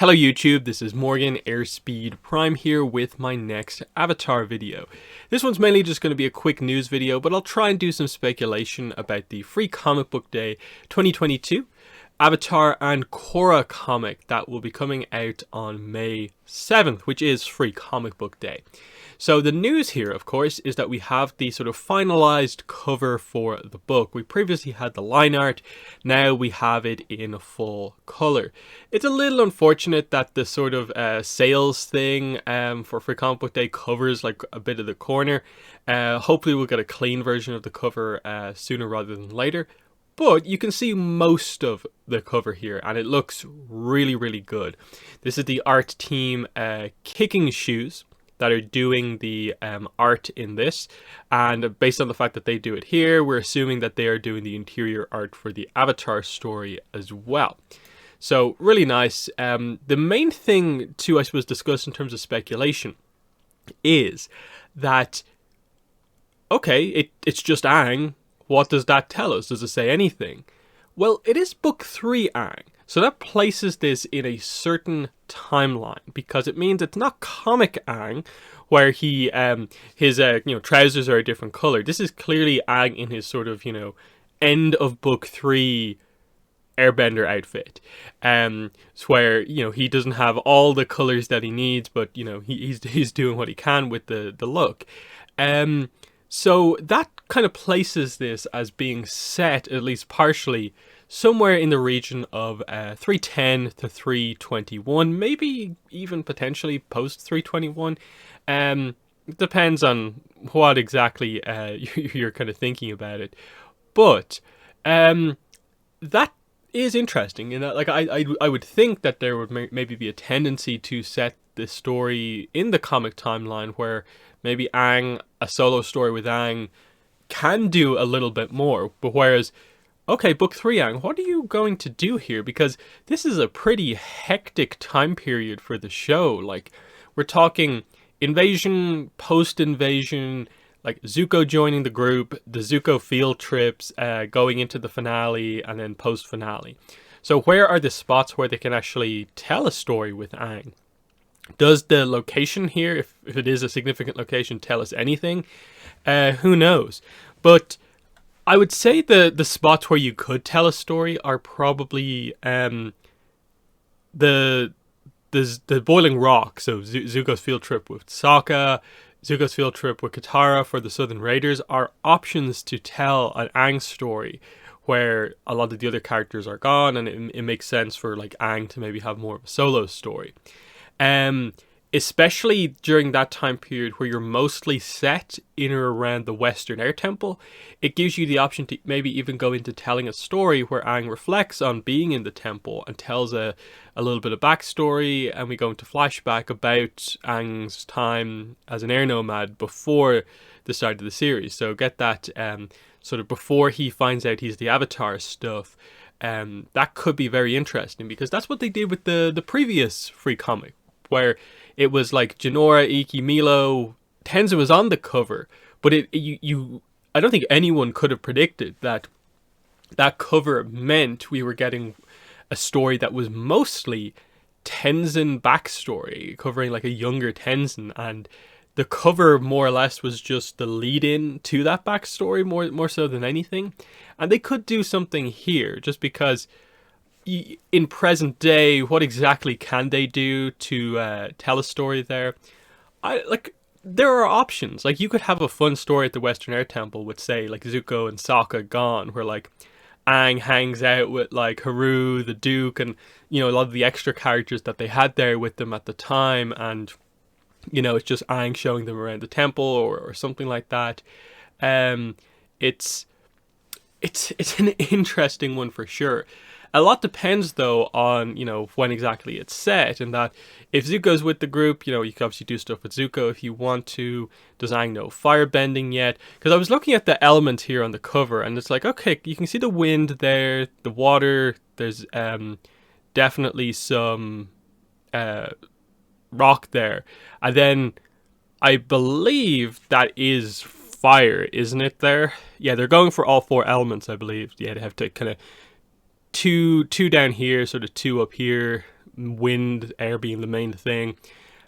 Hello YouTube, this is Morgan Airspeed Prime here with my next Avatar video. This one's mainly just going to be a quick news video, but I'll try and do some speculation about the Free Comic Book Day 2022 Avatar and Korra comic that will be coming out on May 7th, which is Free Comic Book Day. So the news here, of course, is that we have the sort of finalized cover for the book. We previously had the line art, now we have it in full color. It's a little unfortunate that the sort of sales thing for Free Comic Book Day covers like a bit of the corner. Hopefully we'll get a clean version of the cover sooner rather than later. But you can see most of the cover here and it looks really, really good. This is the art team Kicking Shoes that are doing the art in this, and based on the fact that they do it here, we're assuming that they are doing the interior art for the Avatar story as well. So really nice. The main thing to, I suppose, discuss in terms of speculation is that, okay, it's just Aang. What does that tell us? Does it say anything? Well, it is book 3 Aang. So that places this in a certain timeline because it means it's not comic Aang where he his trousers are a different color. This is clearly Aang in his sort of, end of book 3 airbender outfit. It's where, he doesn't have all the colors that he needs, but he's doing what he can with the look. So that kind of places this as being set, at least partially, somewhere in the region of 310 to 321, maybe even potentially post 321. Depends on what exactly you're kind of thinking about it. But that is interesting in that, like, I would think that there would maybe be a tendency to set this story in the comic timeline where maybe Aang, a solo story with Aang, can do a little bit more. But whereas, okay, book 3 Aang, what are you going to do here? Because this is a pretty hectic time period for the show. Like, we're talking invasion, post-invasion, like Zuko joining the group, the Zuko field trips, going into the finale, and then post-finale. So where are the spots where they can actually tell a story with Aang? Does the location here, if it is a significant location, tell us anything? Who knows? But I would say the spots where you could tell a story are probably the Boiling Rock. So Zuko's field trip with Sokka, Zuko's field trip with Katara for the Southern Raiders are options to tell an Aang story where a lot of the other characters are gone, and it makes sense for like Aang to maybe have more of a solo story. Especially during that time period where you're mostly set in or around the Western Air Temple, it gives you the option to maybe even go into telling a story where Aang reflects on being in the temple and tells a little bit of backstory, and we go into flashback about Aang's time as an air nomad before the start of the series. So get that sort of before he finds out he's the Avatar stuff. That could be very interesting because that's what they did with the previous free comic, where it was like Jinora, Ikki, Milo, Tenzin was on the cover, but I don't think anyone could have predicted that cover meant we were getting a story that was mostly Tenzin backstory, covering like a younger Tenzin, and the cover more or less was just the lead-in to that backstory more so than anything. And they could do something here just because in present day, what exactly can they do to tell a story there? There are options. Like, you could have a fun story at the Western Air Temple with, say, like Zuko and Sokka gone, where like Aang hangs out with like Haru, the Duke, and a lot of the extra characters that they had there with them at the time, and it's just Aang showing them around the temple or something like that. It's an interesting one for sure. A lot depends, though, on, when exactly it's set, and that if Zuko's with the group, you can obviously do stuff with Zuko if you want to. Does Aang know firebending yet? Because I was looking at the elements here on the cover, and it's like, okay, you can see the wind there, the water, there's definitely some rock there. And then I believe that is fire, isn't it there? Yeah, they're going for all 4 elements, I believe. Yeah, they have to kind of two down here, sort of 2 up here, wind, air being the main thing.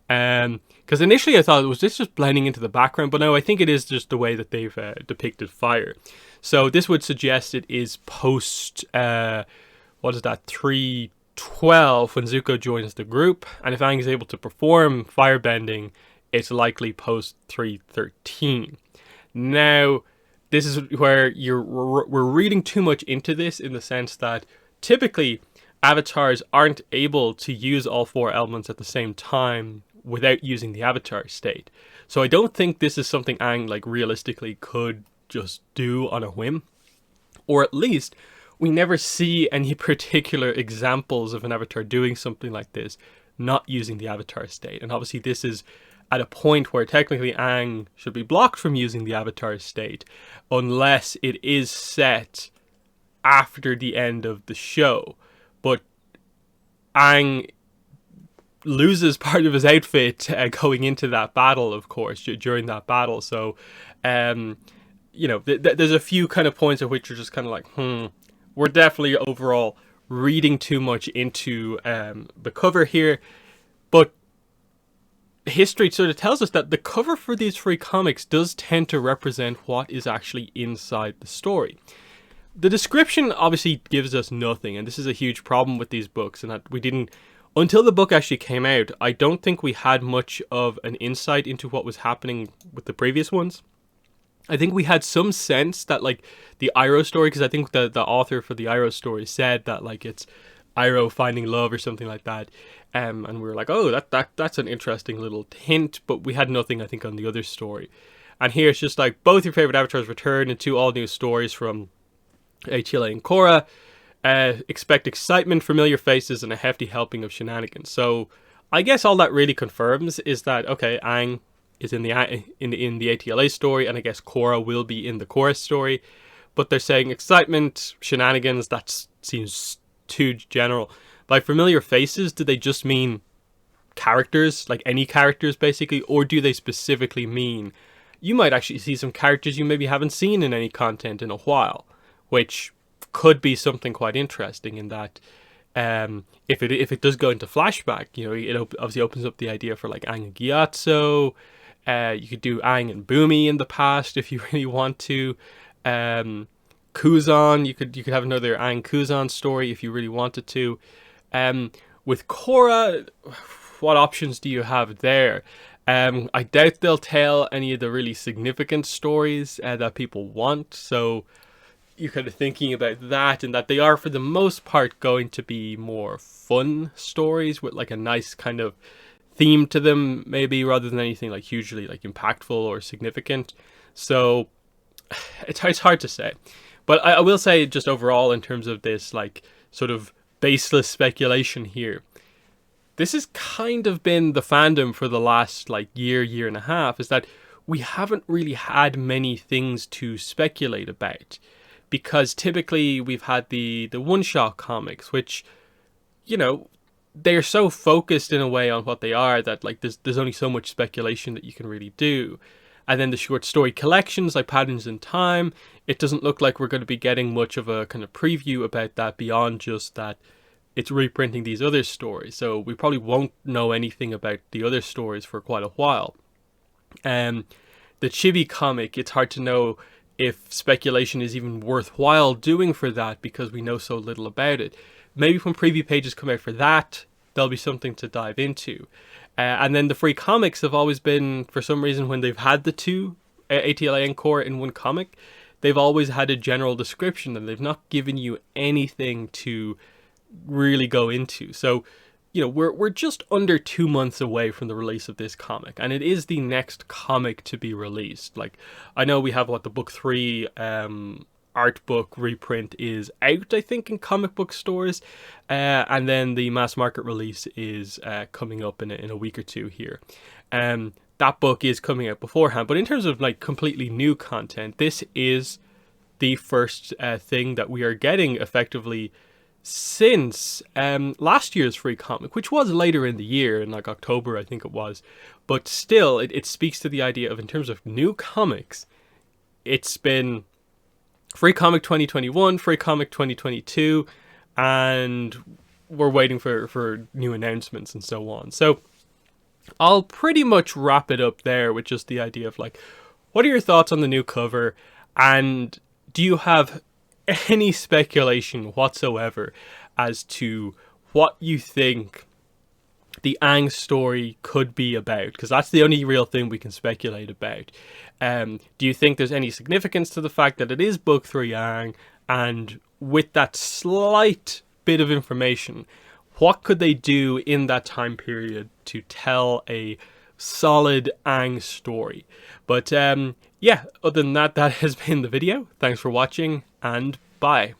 Because initially I thought, was this just blending into the background? But no, I think it is just the way that they've depicted fire. So this would suggest it is post, what is that, 312 when Zuko joins the group. And if Aang is able to perform firebending, it's likely post 313. Now, this is where we're reading too much into this, in the sense that typically avatars aren't able to use all four elements at the same time without using the avatar state. So I don't think this is something Aang like realistically could just do on a whim. Or at least we never see any particular examples of an avatar doing something like this not using the avatar state. And obviously this is at a point where technically Aang should be blocked from using the avatar state unless it is set after the end of the show. But Aang loses part of his outfit going into that battle, of course, during that battle. So, you know, there's a few kind of points at which you're just kind of like, we're definitely overall reading too much into the cover here. But history sort of tells us that the cover for these free comics does tend to represent what is actually inside the story. The description obviously gives us nothing, and this is a huge problem with these books, and that we didn't, until the book actually came out, I don't think we had much of an insight into what was happening with the previous ones. I think we had some sense that, like, the Iroh story, because I think the author for the Iroh story said that, like, it's Iroh finding love or something like that, and we were like, oh, that's an interesting little hint, but we had nothing, I think, on the other story. And here it's just like, both your favorite avatars return in 2 all-new stories from ATLA and Korra. Expect excitement, familiar faces, and a hefty helping of shenanigans. So I guess all that really confirms is that, okay, Aang is in the ATLA story, and I guess Korra will be in the Korra story. But they're saying excitement, shenanigans, that seems too general. By familiar faces, do they just mean characters, like any characters basically, or do they specifically mean you might actually see some characters you maybe haven't seen in any content in a while, which could be something quite interesting in that if it does go into flashback, you know, it obviously opens up the idea for like Aang and Gyatso. You could do Aang and Bumi in the past if you really want to. Kuzan, you could have another Aang Kuzan story if you really wanted to. With Korra, what options do you have there? I doubt they'll tell any of the really significant stories that people want, so you're kind of thinking about that, and that they are for the most part going to be more fun stories with like a nice kind of theme to them, maybe, rather than anything like hugely like impactful or significant. So it's hard to say. But I will say, just overall, in terms of this like sort of baseless speculation here, this has kind of been the fandom for the last like year and a half, is that we haven't really had many things to speculate about. Because typically we've had the one-shot comics, which, you know, they're so focused in a way on what they are that like there's only so much speculation that you can really do. And then the short story collections like Patterns in Time, it doesn't look like we're going to be getting much of a kind of preview about that beyond just that it's reprinting these other stories. So we probably won't know anything about the other stories for quite a while. The Chibi comic, it's hard to know if speculation is even worthwhile doing for that because we know so little about it. Maybe when preview pages come out for that, there'll be something to dive into. And then the free comics have always been, for some reason, when they've had the two, ATLA and Korra in one comic, they've always had a general description and they've not given you anything to really go into. So, you know, we're just under 2 months away from the release of this comic, and it is the next comic to be released. Like, I know we have the book 3 art book reprint is out, I think, in comic book stores, and then the mass market release is coming up in a week or two here. That book is coming out beforehand, but in terms of like completely new content, this is the first thing that we are getting effectively since last year's free comic, which was later in the year, in like October I think it was, but still it speaks to the idea of, in terms of new comics, it's been free comic 2021, free comic 2022, and we're waiting for new announcements and so on. So I'll pretty much wrap it up there with just the idea of like, what are your thoughts on the new cover, and do you have any speculation whatsoever as to what you think the Aang story could be about? Because that's the only real thing we can speculate about. Do you think there's any significance to the fact that it is Book 3 Aang, and with that slight bit of information, what could they do in that time period to tell a solid Aang story? But yeah, other than that, that has been the video. Thanks for watching, and bye.